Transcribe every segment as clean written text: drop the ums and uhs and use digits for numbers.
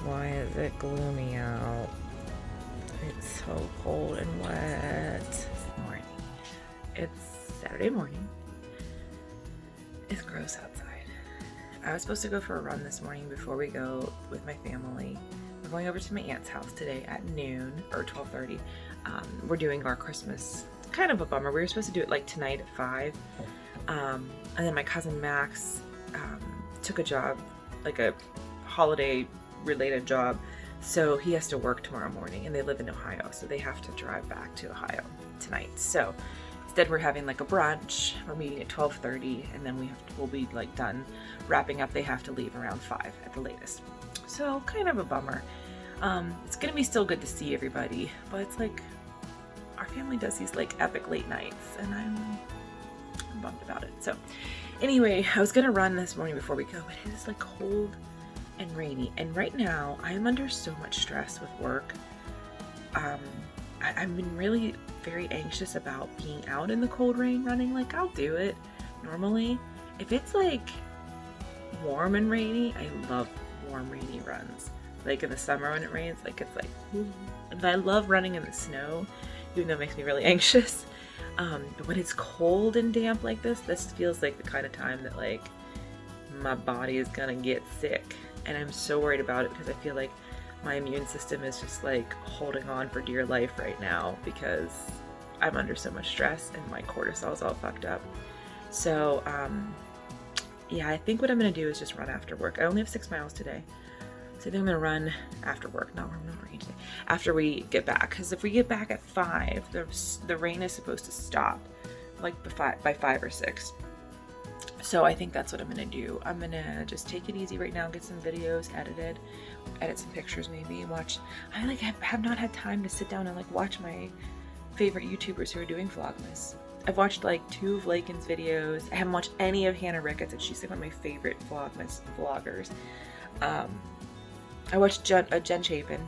Why is it gloomy out? It's so cold and wet. Morning. It's Saturday morning. It's gross outside. I was supposed to go for a run this morning before we go with my family. We're going over to my aunt's house today at noon or 12:30. We're doing our Christmas. It's kind of a bummer. We were supposed to do it like tonight at 5. And then my cousin Max took a job, like a holiday related job. So he has to work tomorrow morning, and they live in Ohio. So they have to drive back to Ohio tonight. So instead we're having like a brunch. We're meeting at 12:30, and then we'll be like done wrapping up. They have to leave around 5 at the latest. So kind of a bummer. It's gonna be still good to see everybody, but it's like our family does these like epic late nights, and I'm bummed about it. So anyway, I was gonna run this morning before we go, but it is like cold and rainy, and right now I am under so much stress with work. I've been really very anxious about being out in the cold rain running. Like, I'll do it normally. If it's like warm and rainy, I love warm rainy runs. Like in the summer when it rains, like it's like, and I love running in the snow, even though it makes me really anxious. But when it's cold and damp like this feels like the kind of time that like my body is gonna get sick, and I'm so worried about it because I feel like my immune system is just like holding on for dear life right now because I'm under so much stress and my cortisol is all fucked up. So yeah, I think what I'm gonna do is just run after work. I only have 6 miles today, so I think I'm gonna run after work. Not working today. After we get back, because if we get back at 5, the rain is supposed to stop like by 5 or 6. So I think that's what I'm gonna do. I'm gonna just take it easy right now, get some videos edited, edit some pictures maybe, watch. I like have not had time to sit down and like watch my favorite YouTubers who are doing Vlogmas. I've watched like 2 of Lakin's videos. I haven't watched any of Hannah Ricketts, and she's like one of my favorite Vlogmas vloggers. I watched Jen Chapin,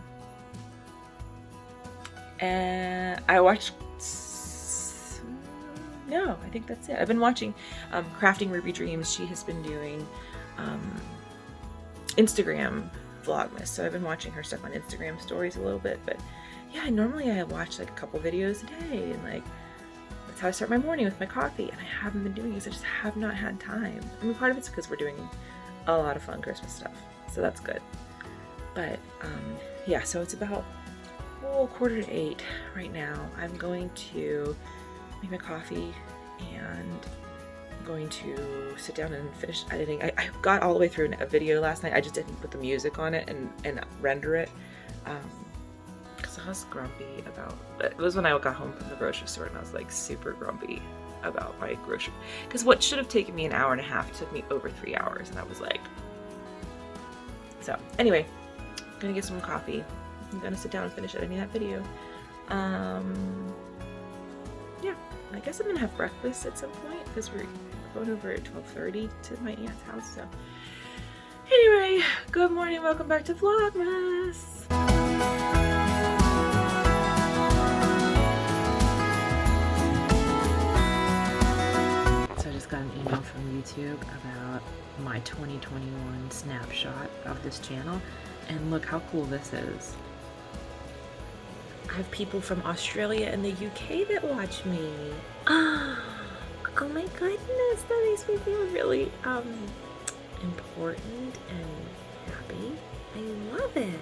and I watched. No, I think that's it. I've been watching Crafting Ruby Dreams. She has been doing Instagram Vlogmas, so I've been watching her stuff on Instagram stories a little bit. But yeah, normally I watch like a couple videos a day, and like that's how I start my morning with my coffee. And I haven't been doing this. I just have not had time. I mean, part of it's because we're doing a lot of fun Christmas stuff, so that's good. But yeah, so it's about 7:45 right now. I'm going to make my coffee, and I'm going to sit down and finish editing. I got all the way through a video last night. I just didn't put the music on it and render it because I was grumpy about it. Was when I got home from the grocery store, and I was like super grumpy about my grocery, because what should have taken me an hour and a half took me over 3 hours, and I was like, so anyway, I'm gonna get some coffee. I'm gonna sit down and finish editing that video. Yeah, I guess I'm gonna have breakfast at some point because we're going over at 12:30 to my aunt's house. So anyway, good morning, welcome back to Vlogmas. So I just got an email from YouTube about my 2021 snapshot of this channel, and look how cool this is. I have people from Australia and the UK that watch me. Oh my goodness, that makes me feel really important and happy. I love it.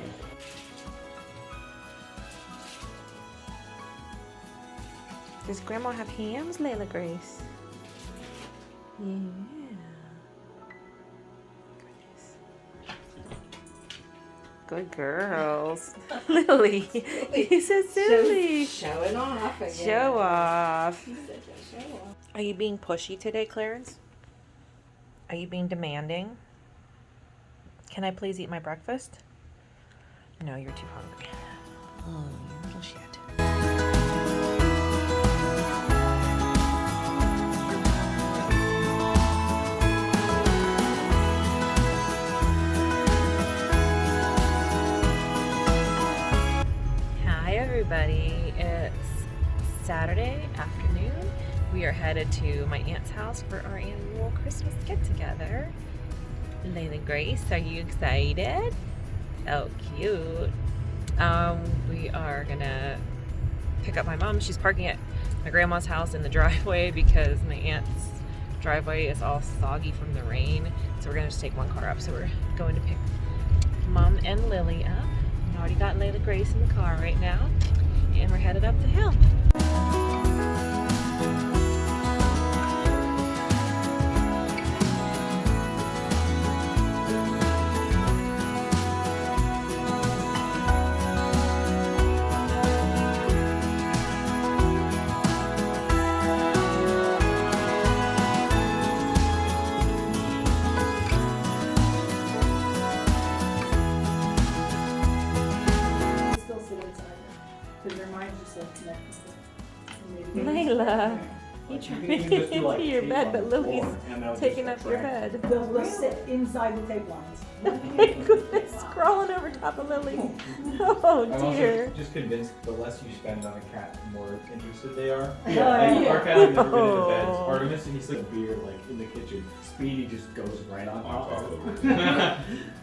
Does Grandma have hams, Layla Grace? Yeah. Good girls. Lily, you said silly. Showing off again. Show off. You said show off. Are you being pushy today, Clarence? Are you being demanding? Can I please eat my breakfast? No, you're too hungry. Oh, you little shit. Everybody, it's Saturday afternoon. We are headed to my aunt's house for our annual Christmas get-together. Layla Grace, are you excited? Oh, cute. We are gonna pick up my mom. She's parking at my grandma's house in the driveway because my aunt's driveway is all soggy from the rain. So we're gonna just take one car up. So we're going to pick Mom and Lily up. We've already got Layla Grace in the car right now, and we're headed up the hill. Layla, you trying to get into your bed, but Lily's taking up your bed. They'll sit inside the tape lines. My goodness, crawling over top of Lily. Oh dear. I'm also just convinced the less you spend on a cat, the more interested they are. Yeah. Like, our cat has never been in the bed. Artemis, and he's like a beer like in the kitchen. Speedy just goes right on top of him.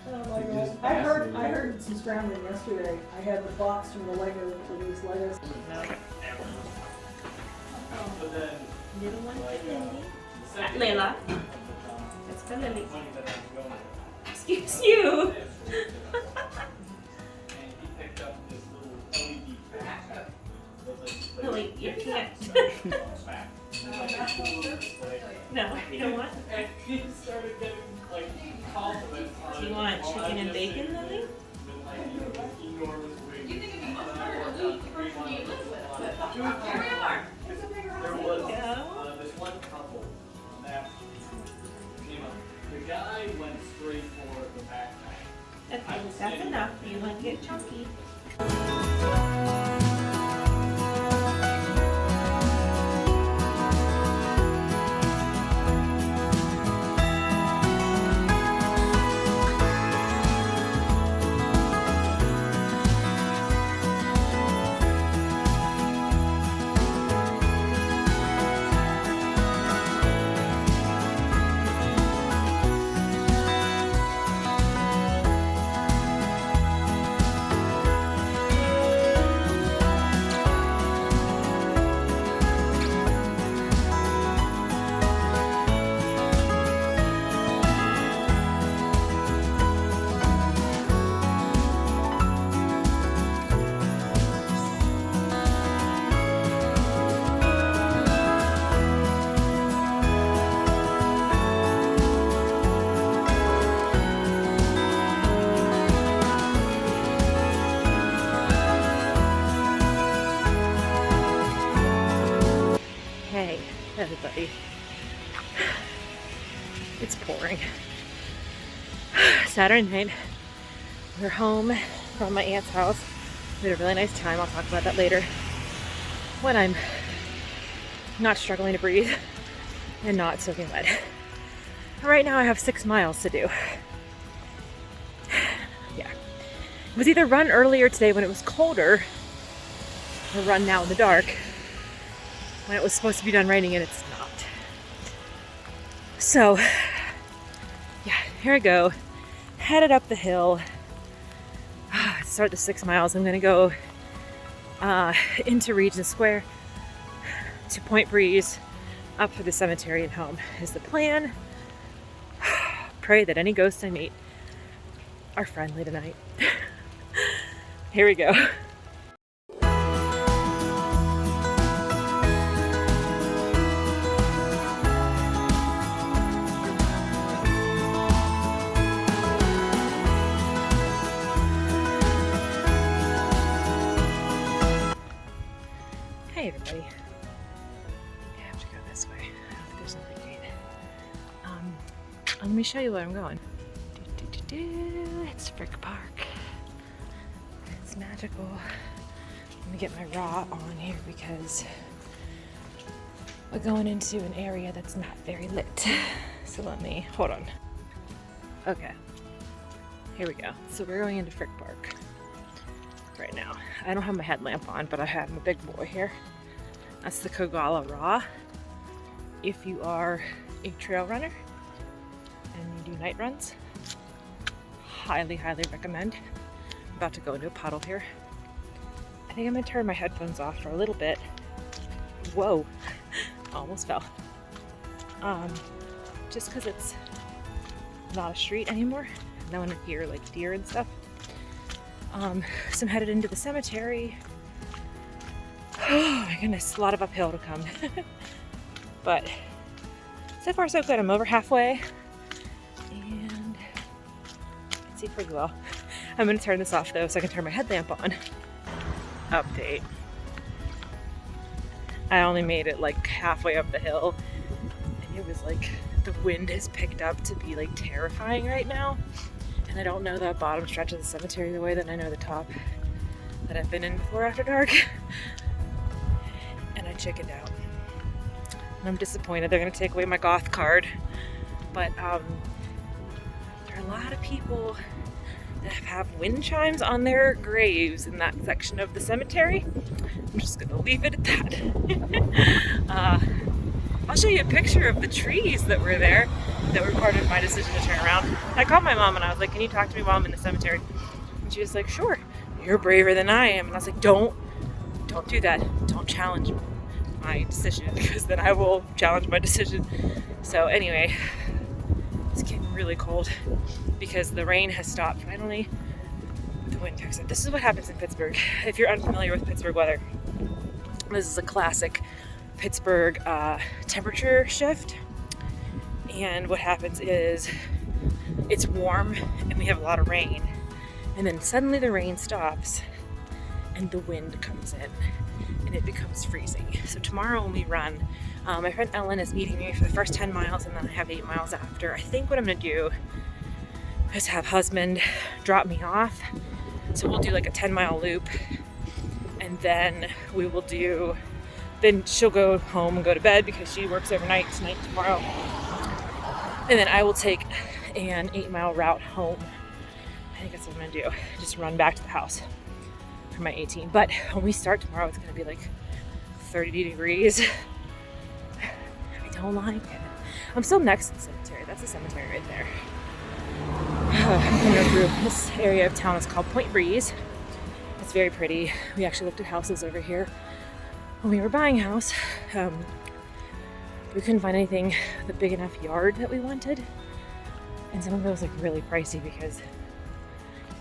Oh my God. I heard some scrambling yesterday. I had the box from the Lego for these Legos. Little one for Lily. Layla. That's for Lily. Excuse you. Lily, you can't. No, you don't want. Do you want chicken and bacon, Lily? You think it'd be much harder to leave the person you live with? Here we are. There was this one couple that came up. The guy went straight for the backpack. That's enough. You want to get chunky. Hey, everybody. It's pouring. Saturday night, we're home from my aunt's house. We had a really nice time. I'll talk about that later. When I'm not struggling to breathe and not soaking wet. Right now I have 6 miles to do. Yeah. It was either run earlier today when it was colder or run now in the dark when it was supposed to be done raining and it's not. So, yeah, here I go. Headed up the hill. To start the 6 miles, I'm gonna go into Regent Square to Point Breeze, up through the cemetery and home is the plan. Pray that any ghosts I meet are friendly tonight. Here we go. Hey everybody. I have to go this way. I don't think there's another gate. Let me show you where I'm going. It's Frick Park. It's magical. Let me get my raw on here because we're going into an area that's not very lit. So let me, hold on. Okay, here we go. So we're going into Frick Park right now. I don't have my headlamp on, but I have my big boy here. That's the Kogala Raw. If you are a trail runner and you do night runs, highly, highly recommend. about to go into a puddle here. I think I'm gonna turn my headphones off for a little bit. Whoa, almost fell. Just because it's not a street anymore. No one would hear like deer and stuff. So I'm headed into the cemetery. Oh my goodness, a lot of uphill to come. But so far so good. I'm over halfway and I can see pretty well. I'm gonna turn this off though so I can turn my headlamp on. Update. I only made it like halfway up the hill and it was like the wind has picked up to be like terrifying right now. And I don't know the bottom stretch of the cemetery the way that I know the top that I've been in before after dark. And I chickened out. And I'm disappointed. They're gonna take away my goth card. But there are a lot of people that have wind chimes on their graves in that section of the cemetery. I'm just gonna leave it at that. I'll show you a picture of the trees that were there that were part of my decision to turn around. I called my mom and I was like, can you talk to me while I'm in the cemetery? And she was like, sure, you're braver than I am. And I was like, don't do that. Don't challenge my decision because then I will challenge my decision. So anyway, it's getting really cold because the rain has stopped finally. The wind picks up. This is what happens in Pittsburgh. If you're unfamiliar with Pittsburgh weather, this is a classic Pittsburgh temperature shift. And what happens is it's warm and we have a lot of rain. And then suddenly the rain stops and the wind comes in and it becomes freezing. So tomorrow when we run, my friend Ellen is meeting me for the first 10 miles and then I have 8 miles after. I think what I'm gonna do is have husband drop me off. So we'll do like a 10-mile loop and then we will do, then she'll go home and go to bed because she works overnight tonight, tomorrow. And then I will take an 8-mile route home. I think that's what I'm gonna do. Just run back to the house for my 18. But when we start tomorrow, it's gonna be like 30 degrees. I don't like it. I'm still next to the cemetery. That's the cemetery right there. I'm gonna go through this area of town. It's called Point Breeze. It's very pretty. We actually looked at houses over here when we were buying a house. We couldn't find anything with a big enough yard that we wanted. And some of it was like really pricey because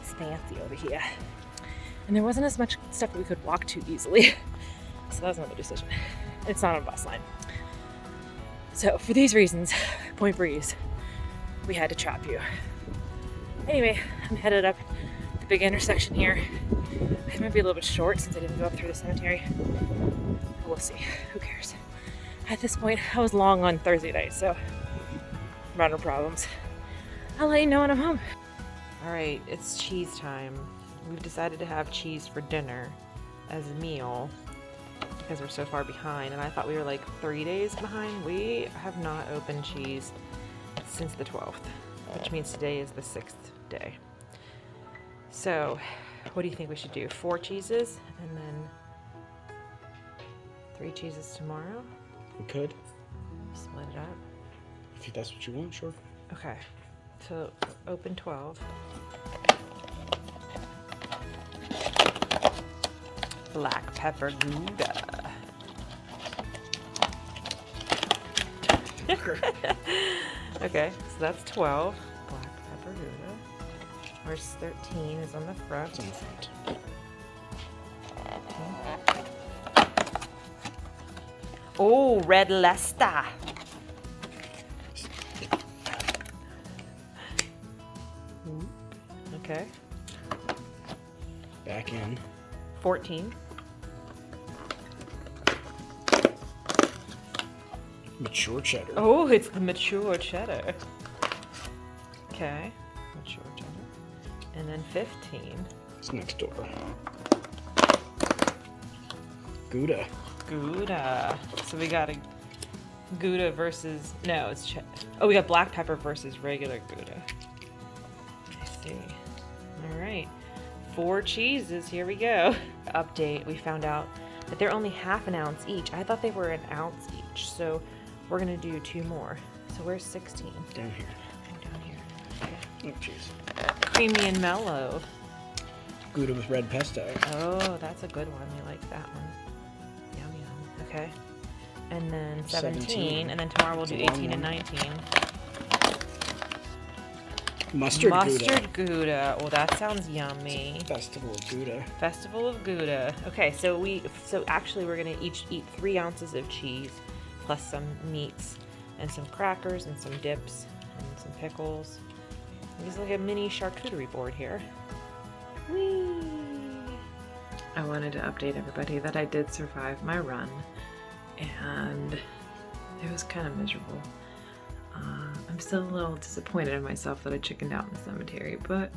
it's fancy over here. And there wasn't as much stuff that we could walk to easily. So that was another decision. It's not on a bus line. So for these reasons, Point Breeze, we had to chop you. Anyway, I'm headed up the big intersection here. It might be a little bit short since I didn't go up through the cemetery. But we'll see, who cares? At this point, I was long on Thursday night, so runner problems. I'll let you know when I'm home. All right, it's cheese time. We've decided to have cheese for dinner as a meal because we're so far behind, and I thought we were like 3 days behind. We have not opened cheese since the 12th, which means today is the 6th day. So, what do you think we should do? 4 cheeses and then 3 cheeses tomorrow? We could. Split it up. If that's what you want, sure. Okay, so open 12. Black pepper Gouda. Okay, so that's 12. Black pepper Gouda. Where's 13 is on the front. It's on the front. Oh, red Leicester. Okay. Back in. 14. Mature cheddar. Oh, it's the mature cheddar. Okay, mature cheddar. And then 15. It's next door. Gouda. Gouda. So we got a Gouda versus, no, it's oh, we got black pepper versus regular Gouda. I see. All right, 4 cheeses, here we go. Update, we found out that they're only ½ an ounce each. I thought they were an ounce each, so we're gonna do 2 more. So where's 16? Down here. Oh, down here. Okay. Oh, cheese. Creamy and mellow. Gouda with red pesto. Oh, that's a good one. We like that one. Yum yum. Okay. And then 17. And then tomorrow we'll do 18 and 19. Mustard Gouda. Oh, that sounds yummy. Festival of Gouda. Festival of Gouda. Okay, so actually we're gonna each eat 3 ounces of cheese, plus some meats, and some crackers, and some dips, and some pickles. It's like a mini charcuterie board here. Whee! I wanted to update everybody that I did survive my run, and it was kind of miserable. I'm still a little disappointed in myself that I chickened out in the cemetery, but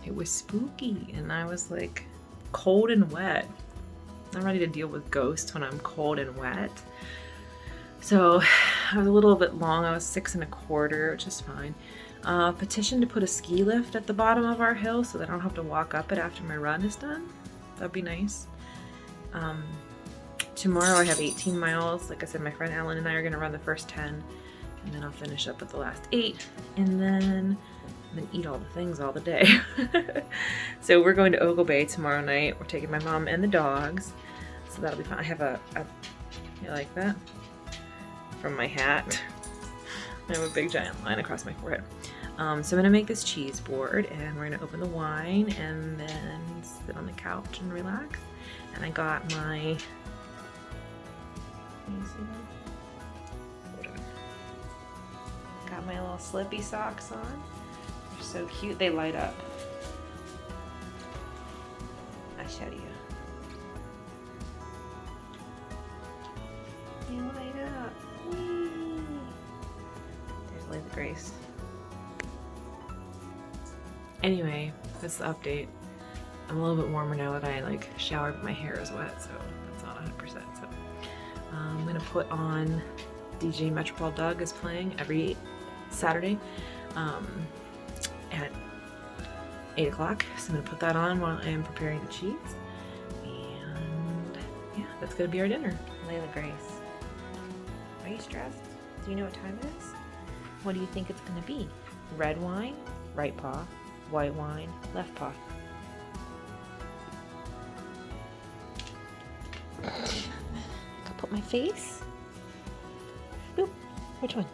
it was spooky, and I was like cold and wet. I'm ready to deal with ghosts when I'm cold and wet. So I was a little bit long. I was 6 1/4, which is fine. Petition to put a ski lift at the bottom of our hill so that I don't have to walk up it after my run is done. That'd be nice. Tomorrow I have 18 miles. Like I said, my friend Alan and I are going to run the first 10, and then I'll finish up with the last 8, and then I'm going to eat all the things all the day. So we're going to Ogle Bay tomorrow night. We're taking my mom and the dogs, so that'll be fun. I have you like that? From my hat. I have a big giant line across my forehead. So I'm gonna make this cheese board, and we're gonna open the wine and then sit on the couch and relax. And I got my, can you see that? Hold on. Got my little slippy socks on. They're so cute, they light up. I'll show you. They light up. Whee! There's Lady Grace. Anyway, that's the update. I'm a little bit warmer now that I like showered, but my hair is wet, so that's not 100%. So I'm gonna put on DJ Metropole Doug is playing every Saturday at 8 o'clock. So I'm gonna put that on while I am preparing the cheese. And yeah, that's gonna be our dinner. Layla Grace. Are you stressed? Do you know what time it is? What do you think it's gonna be? Red wine, right paw. White wine, left paw. I'll put my face. Boop. Which one?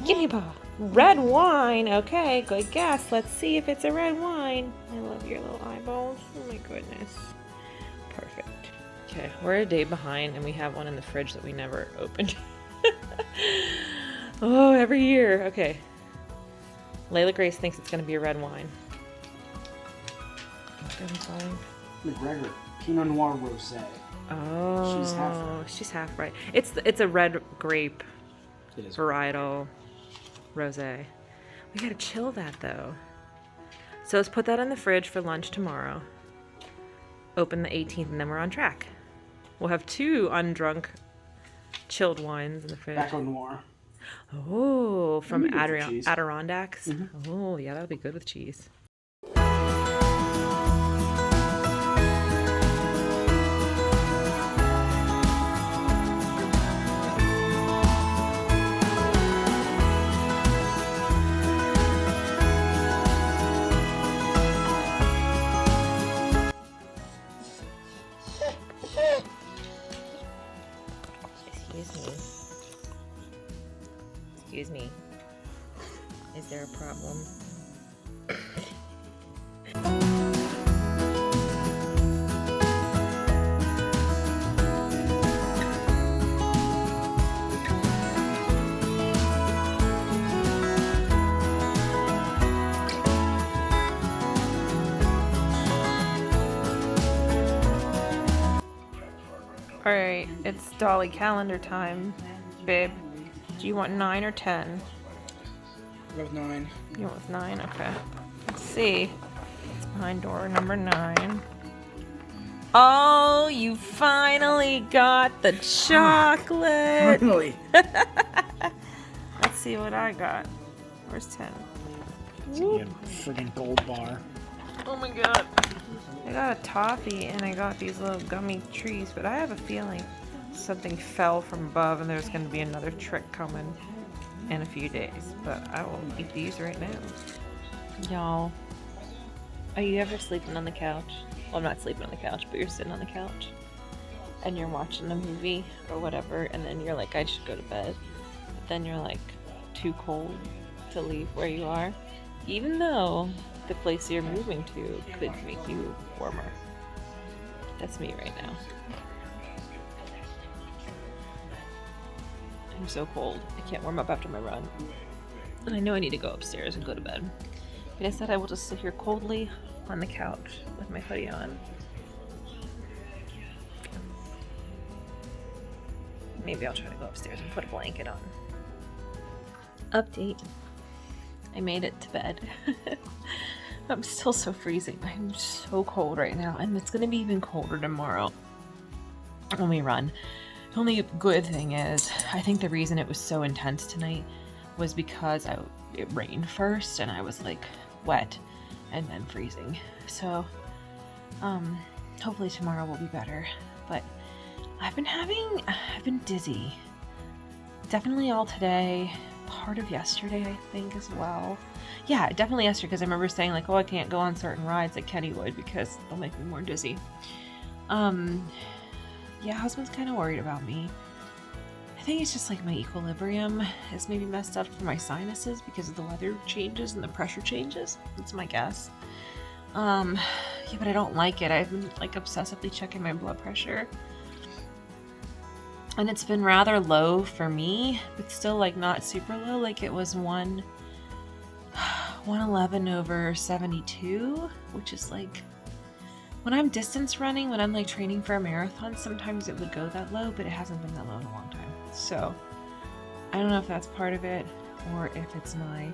Give me a paw. Red wine. Okay, good guess. Let's see if it's a red wine. I love your little eyeballs. Oh my goodness. Perfect. Okay, we're a day behind, and we have one in the fridge that we never opened. Oh, every year. Okay. Layla Grace thinks it's going to be a red wine. McGregor, Pinot Noir Rosé. Oh, she's half right. It's a red grape varietal rosé. We gotta chill that though. So let's put that in the fridge for lunch tomorrow. Open the 18th, and then we're on track. We'll have 2 undrunk chilled wines in the fridge. Baco Noir. Oh, from cheese. Adirondacks. Mm-hmm. Oh, yeah, that'll be good with cheese. Excuse me. Is there a problem? Alright, it's Dolly calendar time, babe. Do you want 9 or 10? Go with 9. You went with 9? Okay. Let's see. It's behind door number 9. Oh, you finally got the chocolate! Finally! Let's see what I got. Where's 10? You have a friggin' gold bar. Oh my god. I got a toffee and I got these little gummy trees, but I have a feeling something fell from above and there's going to be another trick coming in a few days. But I will eat these right now. Y'all, Are you ever sleeping on the couch? Well, I'm not sleeping on the couch, but you're sitting on the couch and you're watching a movie or whatever, and then you're like, I should go to bed. But then you're like too cold to leave where you are, even though the place you're moving to could make you warmer. That's me right now. I'm so cold. I can't warm up after my run. And I know I need to go upstairs and go to bed. But instead I will just sit here coldly on the couch with my hoodie on. Maybe I'll try to go upstairs and put a blanket on. Update. I made it to bed. I'm still so freezing. I'm so cold right now, and it's gonna be even colder tomorrow when we run. The only good thing is, I think the reason it was so intense tonight was because it rained first, and I was like wet and then freezing. So, hopefully tomorrow will be better. But I've been dizzy. Definitely all today. Part of yesterday, I think, as well. Yeah, definitely yesterday, because I remember saying like, oh, I can't go on certain rides like Kenny would because they'll make me more dizzy. Yeah, husband's kind of worried about me. I think it's just like my equilibrium is maybe messed up for my sinuses because of the weather changes and the pressure changes. That's my guess. Yeah, but I don't like it. I've been like obsessively checking my blood pressure. And it's been rather low for me, but still like not super low. Like it was 111 over 72, which is like, when I'm distance running, when I'm like training for a marathon, sometimes it would go that low, but it hasn't been that low in a long time. So I don't know if that's part of it or if it's my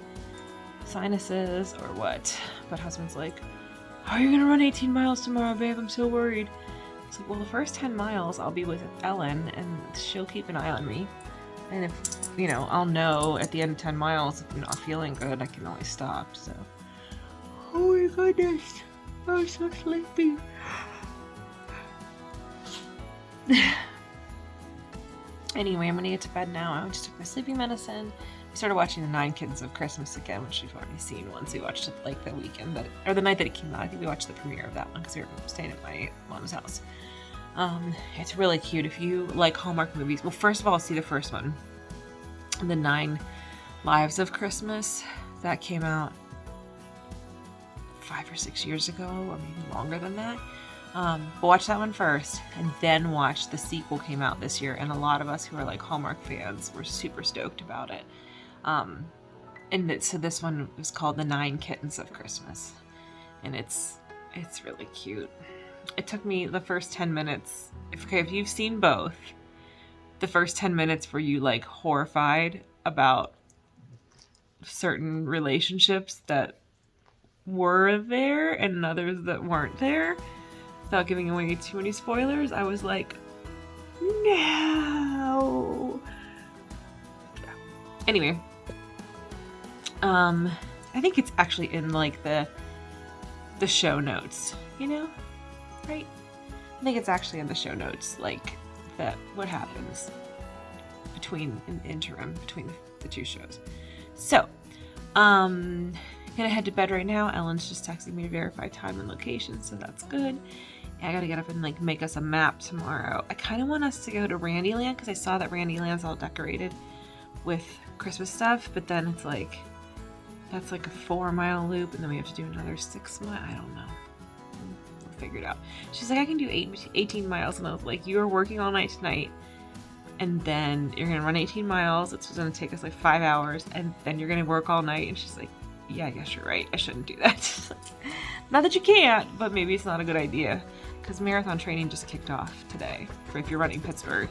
sinuses or what. But husband's like, how are you gonna run 18 miles tomorrow, babe? I'm so worried. It's like, well, the first 10 miles I'll be with Ellen and she'll keep an eye on me. And if, you know, I'll know at the end of 10 miles if I'm not feeling good, I can always stop, so. Oh my goodness, I'm so sleepy. Anyway, I'm gonna get to bed now. I just took my sleeping medicine. We started watching The 9 Kittens of Christmas again, which we've already seen once. We watched it like the weekend that, or the night that it came out. I think we watched the premiere of that one because we were staying at my mom's house. It's really cute. If you like Hallmark movies, well, first of all, see the first one, The 9 Lives of Christmas. That came out 5 or 6 years ago, or maybe longer than that. But watch that one first, and then watch the sequel came out this year, and a lot of us who are like Hallmark fans were super stoked about it. So this one was called The 9 Kittens of Christmas, and it's really cute. It took me the first 10 minutes. If you've seen both, the first 10 minutes were you like horrified about certain relationships that were there and others that weren't there. Without giving away too many spoilers, I was like, no. Yeah. Anyway, I think it's actually in like the show notes, you know, right? I think it's actually in the show notes, like what happens between an interim between the two shows. So, gonna head to bed right now. Ellen's just texting me to verify time and location, so that's good. I gotta get up and like make us a map tomorrow. I kind of want us to go to Randyland because I saw that Randyland's all decorated with Christmas stuff, but then it's like, that's like a 4-mile loop, and then we have to do another 6 mile. I don't know. We'll figure it out. She's like, I can do 18 miles, and I was like, you are working all night tonight, and then you're gonna run 18 miles. It's gonna take us like 5 hours, and then you're gonna work all night. And she's like, yeah, I guess you're right. I shouldn't do that. Not that you can't, but maybe it's not a good idea. Because marathon training just kicked off today for if you're running Pittsburgh.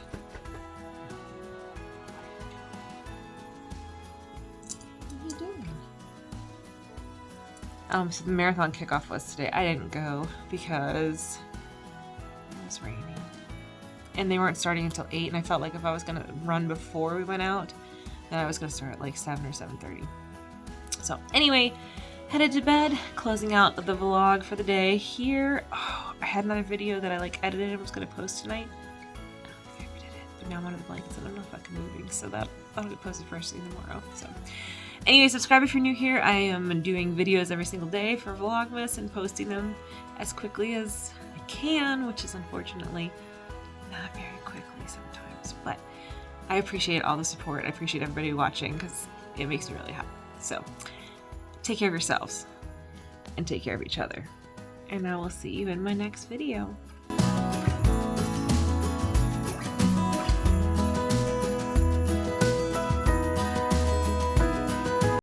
What are you doing? So the marathon kickoff was today. I didn't go because it was raining. And they weren't starting until 8, and I felt like if I was going to run before we went out, then I was going to start at like 7 or 7:30. So anyway, headed to bed, closing out the vlog for the day here. Oh, I had another video that I like edited and was going to post tonight. I don't think I did it, but now I'm under the blankets and I'm not fucking moving, so that'll get posted first thing tomorrow. So Anyway, subscribe if you're new here. I am doing videos every single day for Vlogmas and posting them as quickly as I can, which is unfortunately not very quickly sometimes. But I appreciate all the support. I appreciate everybody watching because it makes me really happy. So take care of yourselves and take care of each other. And I will see you in my next video.